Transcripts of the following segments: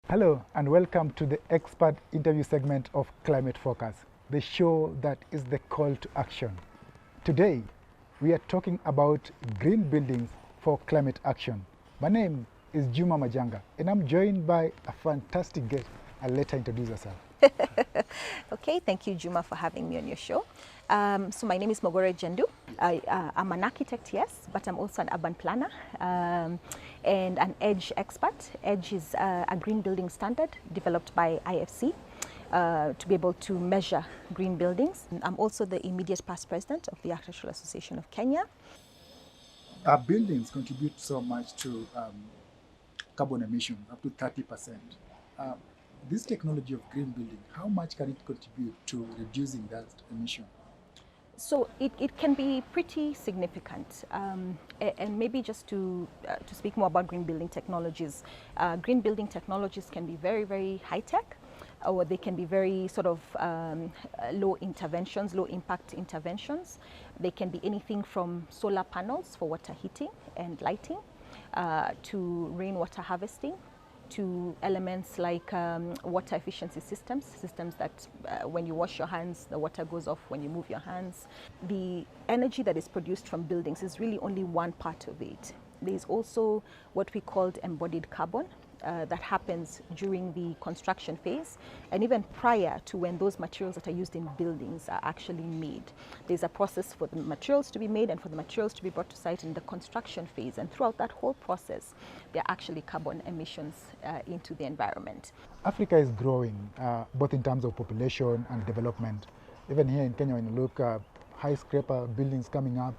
Hello and welcome to the expert interview segment of Climate Focus, the show that is the call to action. Today, we are talking about green buildings for climate action. My name is Juma Majanga and I'm joined by a fantastic guest. I'll let her introduce herself. Okay, thank you, Juma, for having me on your show. So my name is Mugure Njendu. I'm an architect, yes, but I'm also an urban planner and an EDGE expert. EDGE is a green building standard developed by IFC to be able to measure green buildings. I'm also the immediate past president of the Architectural Association of Kenya. Our buildings contribute so much to carbon emissions, up to 30%. This technology of green building, how much can it contribute to reducing that emission? So it can be pretty significant, and maybe just to speak more about green building technologies. Green building technologies can be very, very high tech, or they can be very sort of low interventions, low impact interventions. They can be anything from solar panels for water heating and lighting, to rainwater harvesting, to elements like water efficiency systems that when you wash your hands, the water goes off when you move your hands. The energy that is produced from buildings is really only one part of it. There's also what we called embodied carbon that happens during the construction phase and even prior to when those materials that are used in buildings are actually made. There's a process for the materials to be made and for the materials to be brought to site in the construction phase, and throughout that whole process there are actually carbon emissions into the environment. Africa is growing both in terms of population and development. Even here in Kenya, when you look at skyscraper buildings coming up,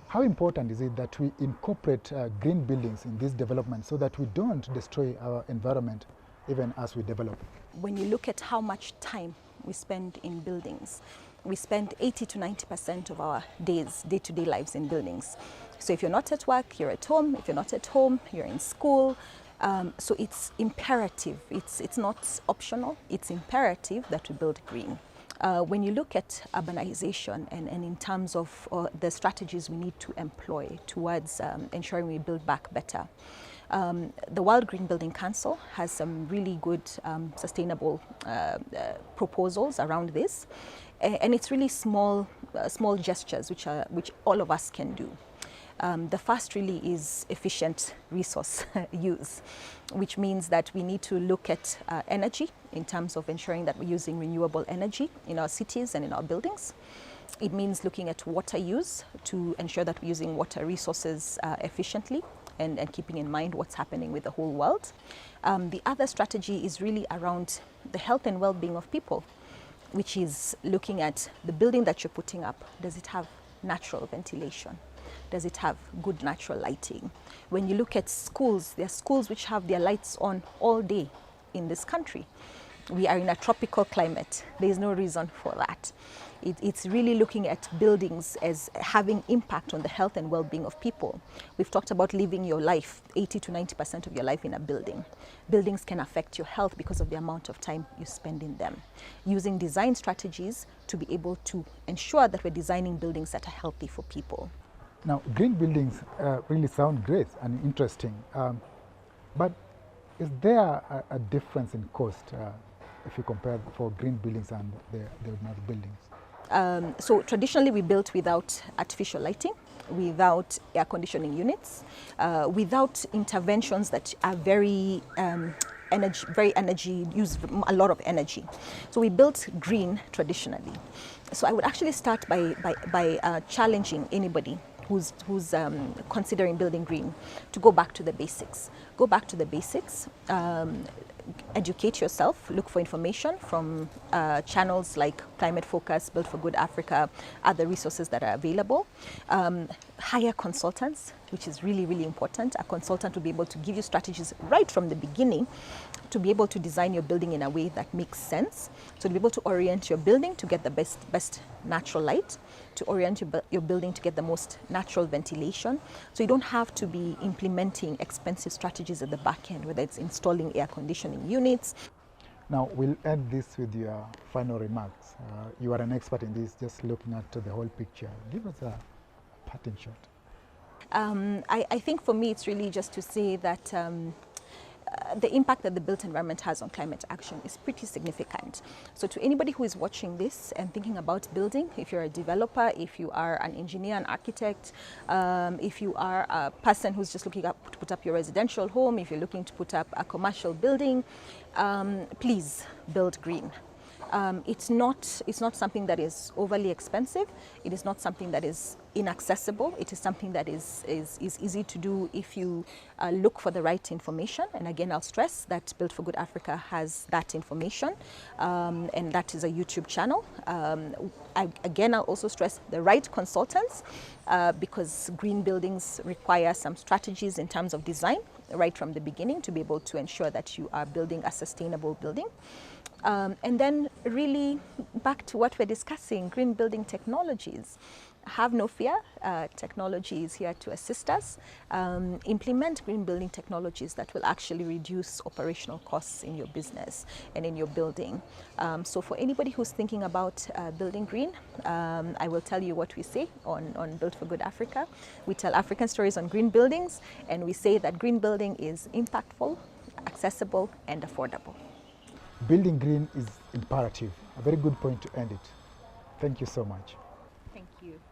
how important is it that we incorporate green buildings in this development so that we don't destroy our environment even as we develop? When you look at how much time we spend in buildings, we spend 80 to 90% of our day-to-day lives in buildings. So if you're not at work, you're at home. If you're not at home, you're in school. So it's imperative. It's not optional. It's imperative that we build green. When you look at urbanization and in terms of the strategies we need to employ towards ensuring we build back better, the World Green Building Council has some really good sustainable proposals around this, and it's really small gestures which all of us can do. The first really is efficient resource use, which means that we need to look at energy in terms of ensuring that we're using renewable energy in our cities and in our buildings. It means looking at water use to ensure that we're using water resources efficiently and keeping in mind what's happening with the whole world. The other strategy is really around the health and well-being of people, which is looking at the building that you're putting up. Does it have natural ventilation? Does it have good natural lighting? When you look at schools, there are schools which have their lights on all day in this country. We are in a tropical climate. There is no reason for that. It's really looking at buildings as having impact on the health and well-being of people. We've talked about living your life, 80 to 90% of your life in a building. Buildings can affect your health because of the amount of time you spend in them. Using design strategies to be able to ensure that we're designing buildings that are healthy for people. Now, green buildings really sound great and interesting, but is there a difference in cost if you compare for green buildings and the ordinary buildings? So traditionally we built without artificial lighting, without air conditioning units, without interventions that are very energy, use a lot of energy. So we built green traditionally. So I would actually start by challenging anybody who's considering building green to go back to the basics. Go back to the basics. Educate yourself, look for information from channels like Climate Focus, Build for Good Africa, other resources that are available. Hire consultants, which is really, really important. A consultant will be able to give you strategies right from the beginning to be able to design your building in a way that makes sense. So to be able to orient your building to get the best natural light, to orient your building to get the most natural ventilation. So you don't have to be implementing expensive strategies at the back end, whether it's installing air conditioning units. Now, we'll end this with your final remarks. You are an expert in this, just looking at the whole picture. Give us a parting shot. I think for me, it's really just to say that the impact that the built environment has on climate action is pretty significant. So to anybody who is watching this and thinking about building, if you're a developer, if you are an engineer, an architect, if you are a person who's just looking up to put up your residential home, if you're looking to put up a commercial building, please build green. It's not something that is overly expensive. It is not something that is inaccessible. It is something that is easy to do if you look for the right information. And again, I'll stress that Built for Good Africa has that information, and that is a YouTube channel. Again, I'll also stress the right consultants, because green buildings require some strategies in terms of design right from the beginning to be able to ensure that you are building a sustainable building. And then really back to what we're discussing, green building technologies. Have no fear, technology is here to assist us. Implement green building technologies that will actually reduce operational costs in your business and in your building. So for anybody who's thinking about building green, I will tell you what we say on Built for Good Africa. We tell African stories on green buildings, and we say that green building is impactful, accessible, and affordable. Building green is imperative. A very good point to end it. Thank you so much. Thank you.